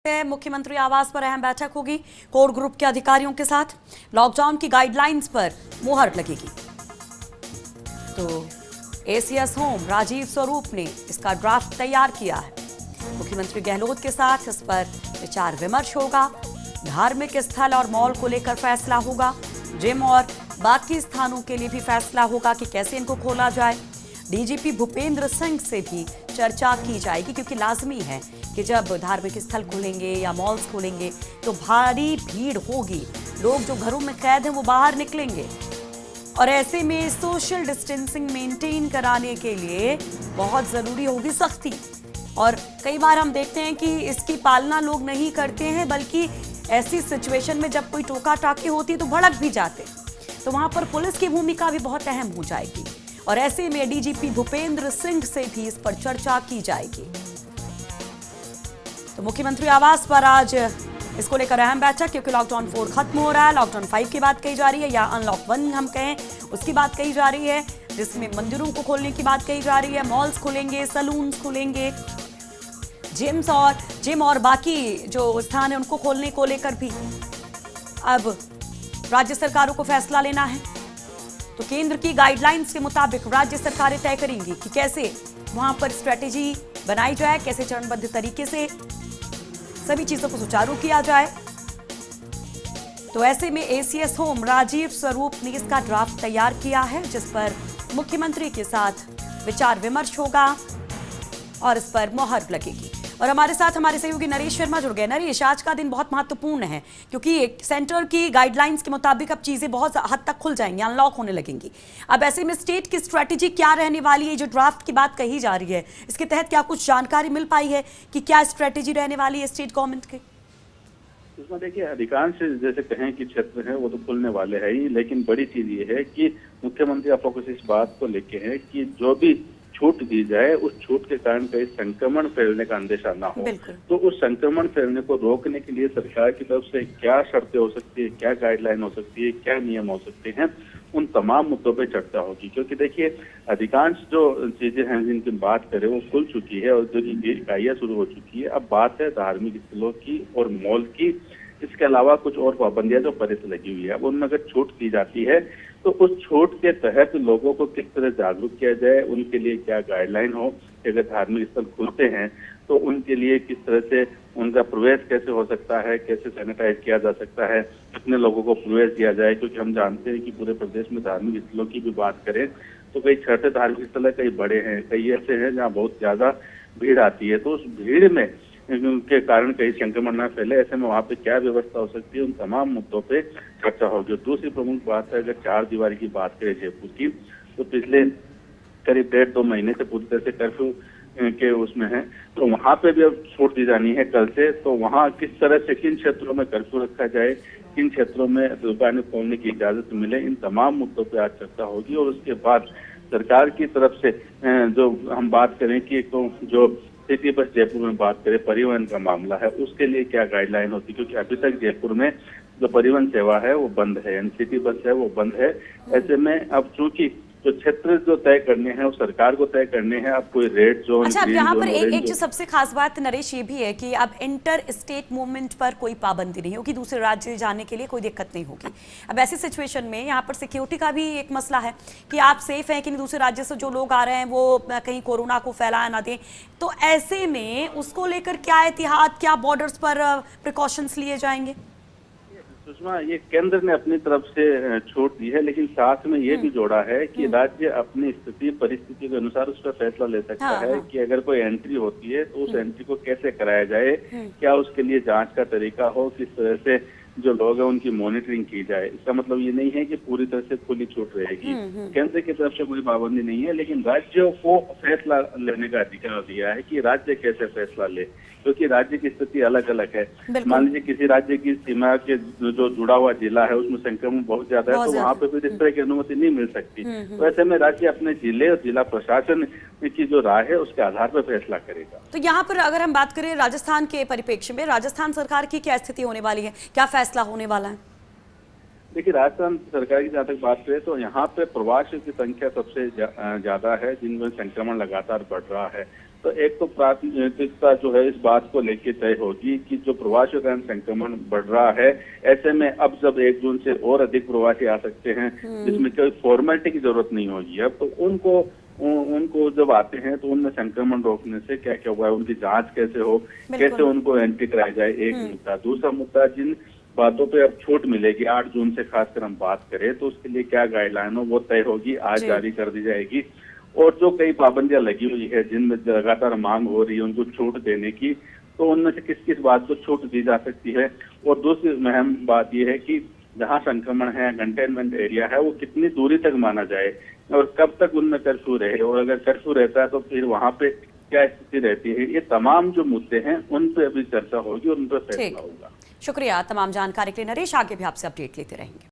मुख्यमंत्री आवास पर अहम बैठक होगी। कोर ग्रुप के अधिकारियों के साथ लॉकडाउन की गाइडलाइंस पर मुहर लगेगी। तो एसीएस होम राजीव स्वरूप ने इसका ड्राफ्ट तैयार किया है। मुख्यमंत्री गहलोत के साथ इस पर विचार विमर्श होगा। धार्मिक स्थल और मॉल को लेकर फैसला होगा। जिम और बाकी स्थानों के लिए भी फैसला होगा कि कैसे इनको खोला जाए। डीजीपी भूपेंद्र सिंह से भी चर्चा की जाएगी, क्योंकि लाजमी है कि जब धार्मिक स्थल खुलेंगे या मॉल्स खुलेंगे तो भारी भीड़ होगी। लोग जो घरों में कैद हैं वो बाहर निकलेंगे और ऐसे में सोशल डिस्टेंसिंग मेंटेन कराने के लिए बहुत जरूरी होगी सख्ती। और कई बार हम देखते हैं कि इसकी पालना लोग नहीं करते हैं, बल्कि ऐसी सिचुएशन में जब कोई टोका टाकी होती है तो भड़क भी जाते हैं। तो वहां पर पुलिस की भूमिका भी बहुत अहम हो जाएगी और ऐसे में डीजीपी भूपेंद्र सिंह से भी इस पर चर्चा की जाएगी। तो मुख्यमंत्री आवास पर आज इसको लेकर अहम बैठक, क्योंकि लॉकडाउन 4 खत्म हो रहा है। लॉकडाउन 5 की बात कही जा रही है या अनलॉक 1 हम कहें, उसकी बात कही जा रही है, जिसमें मंदिरों को खोलने की बात कही जा रही है। मॉल्स खुलेंगे, सलून खुलेंगे, जिम और बाकी जो स्थान है उनको खोलने को लेकर भी अब राज्य सरकारों को फैसला लेना है। तो केंद्र की गाइडलाइंस के मुताबिक राज्य सरकारें तय करेंगी कि कैसे वहां पर स्ट्रेटेजी बनाई जाए, कैसे चरणबद्ध तरीके से सभी चीजों को सुचारू किया जाए। तो ऐसे में एसीएस होम राजीव स्वरूप ने इसका ड्राफ्ट तैयार किया है, जिस पर मुख्यमंत्री के साथ विचार विमर्श होगा और इस पर मुहर लगेगी। और हमारे साथ हमारे सहयोगी नरेश शर्मा जुड़ गए। नरेश, आज का दिन बहुत महत्वपूर्ण है, क्योंकि सेंटर की गाइडलाइंस के मुताबिक अब चीजें बहुत हद तक खुल जाएंगी, अनलॉक होने लगेंगी। अब ऐसे में स्टेट की स्ट्रेटेजी क्या रहने वाली है? जो ड्राफ्ट की बात कही जा रही है, इसके तहत क्या कुछ जानकारी मिल पाई है कि क्या स्ट्रेटेजी रहने वाली है स्टेट गवर्नमेंट की? इसमें देखिए, अधिकांश जैसे कहें कि क्षेत्र है वो तो खुलने वाले हैं ही, लेकिन बड़ी चीज ये है कि मुख्यमंत्री का फोकस इस बात को लेके है कि जो भी छूट दी जाए उस छूट के कारण कहीं संक्रमण फैलने का अंदेशा ना हो। तो उस संक्रमण फैलने को रोकने के लिए सरकार की तरफ से क्या शर्तें हो सकती है, क्या गाइडलाइन हो सकती है, क्या नियम हो सकते हैं, उन तमाम मुद्दों पे चर्चा होगी। क्योंकि देखिए, अधिकांश जो चीजें हैं जिनकी बात करें वो खुल चुकी है और जो इकाइयां शुरू हो चुकी है। अब बात है धार्मिक स्थलों की और मॉल की। इसके अलावा कुछ और पाबंदियां जो पहले से लगी हुई है, अब उनमें अगर छूट दी जाती है तो उस छूट के तहत लोगों को किस तरह जागरूक किया जाए, उनके लिए क्या गाइडलाइन हो कि अगर धार्मिक स्थल खुलते हैं तो उनके लिए किस तरह से उनका प्रवेश कैसे हो सकता है, कैसे सैनिटाइज किया जा सकता है, कितने लोगों को प्रवेश दिया जाए। क्योंकि हम जानते हैं कि पूरे प्रदेश में धार्मिक स्थलों की भी बात करें तो कई छोटे धार्मिक स्थल है, कई बड़े हैं, कई ऐसे हैं जहाँ बहुत ज्यादा भीड़ आती है। तो उस भीड़ में के कारण कहीं संक्रमण न फैले, ऐसे में वहाँ पे क्या व्यवस्था हो सकती है, उन तमाम मुद्दों पे चर्चा होगी। दूसरी प्रमुख बात है, अगर 4 दीवारी की बात करें जयपुर की, तो पिछले करीब 1.5-2 महीने से पूरी तरह से कर्फ्यू के उसमें है। तो वहाँ पे भी अब छूट दी जानी है कल से। तो वहाँ किस तरह से किन क्षेत्रों में कर्फ्यू रखा जाए, किन क्षेत्रों में दुकानें खोलने की इजाजत मिले, इन तमाम मुद्दों पे आज चर्चा होगी। और उसके बाद सरकार की तरफ से जो हम बात करें कि तो जो सिटी बस जयपुर में बात करें, परिवहन का मामला है, उसके लिए क्या गाइडलाइन होती है। क्योंकि अभी तक जयपुर में जो परिवहन सेवा है वो बंद है, यानी सिटी बस है वो बंद है। ऐसे में अब चूंकि जो क्षेत्र जो तय करने हैं वो सरकार को तय करने हैं। अब कोई रेड जोन, अच्छा, अब यहाँ पर एक जो सबसे खास बात नरेश ये भी है कि अब इंटर स्टेट मूवमेंट पर कोई पाबंदी नहीं होगी, दूसरे राज्य जाने के लिए कोई दिक्कत नहीं होगी। अब ऐसी सिचुएशन में यहाँ पर सिक्योरिटी का भी एक मसला है कि आप सेफ हैं कि नहीं, दूसरे राज्य से जो लोग आ रहे हैं वो कहीं कोरोना को फैला ना दें। तो ऐसे में उसको लेकर क्या एहतियात, क्या बॉर्डर्स पर प्रिकॉशंस लिए जाएंगे? सुषमा, ये केंद्र ने अपनी तरफ से छूट दी है, लेकिन साथ में ये भी जोड़ा है कि राज्य अपनी स्थिति परिस्थिति के अनुसार उस पर फैसला ले सकता है कि अगर कोई एंट्री होती है तो उस एंट्री को कैसे कराया जाए, क्या उसके लिए जांच का तरीका हो, किस तरह से जो लोग हैं उनकी मॉनिटरिंग की जाए। इसका मतलब ये नहीं है कि पूरी तरह से खुली छूट रहेगी। केंद्र की तरफ से कोई पाबंदी नहीं है, लेकिन राज्यों को फैसला लेने का अधिकार दिया है कि राज्य कैसे फैसला ले, क्योंकि राज्य की स्थिति अलग अलग है। मान लीजिए किसी राज्य की सीमा के जो जुड़ा हुआ जिला है उसमें संक्रमण बहुत ज्यादा है, तो वहाँ पे भी इस तरह की अनुमति नहीं मिल सकती। तो ऐसे में राज्य अपने जिले और जिला प्रशासन की जो राय है उसके आधार पर फैसला करेगा। तो यहाँ पर अगर हम बात करें राजस्थान के परिप्रेक्ष्य में, राजस्थान सरकार की क्या स्थिति होने वाली है, क्या फैसला होने वाला है? देखिए, राजस्थान सरकार की जहाँ तक बात करें तो यहाँ पे प्रवासियों की संख्या सबसे ज्यादा है, जिनमें संक्रमण लगातार बढ़ रहा है। तो एक तो प्राथमिकता जो है इस बात को लेके तय होगी कि जो प्रवासियों का संक्रमण बढ़ रहा है, ऐसे में अब जब 1 जून से और अधिक प्रवासी आ सकते हैं जिसमें कोई फॉर्मेलिटी की जरूरत नहीं होगी, अब तो उनको जब आते हैं तो उनमें संक्रमण रोकने से क्या क्या हुआ है, उनकी जांच कैसे हो, कैसे उनको एंट्री कराई जाए, एक मुद्दा। दूसरा मुद्दा, जिन बातों पे अब छूट मिलेगी 8 जून से खासकर हम बात करें तो उसके लिए क्या गाइडलाइन हो वो तय होगी, आज जारी कर दी जाएगी। और जो कई पाबंदियां लगी हुई है जिनमें लगातार मांग हो रही है उनको छूट देने की, तो उनमें से किस किस बात को छूट दी जा सकती है। और दूसरी अहम बात यह है कि जहां संक्रमण है, कंटेनमेंट एरिया है, वो कितनी दूरी तक माना जाए और कब तक उनमें कर्फ्यू रहे, और अगर कर्फ्यू रहता है तो फिर वहां पे क्या स्थिति रहती है। ये तमाम जो मुद्दे हैं उन पर अभी चर्चा होगी और उन पर फैसला होगा। शुक्रिया तमाम जानकारी के लिए नरेश, आगे भी आपसे अपडेट लेते रहेंगे।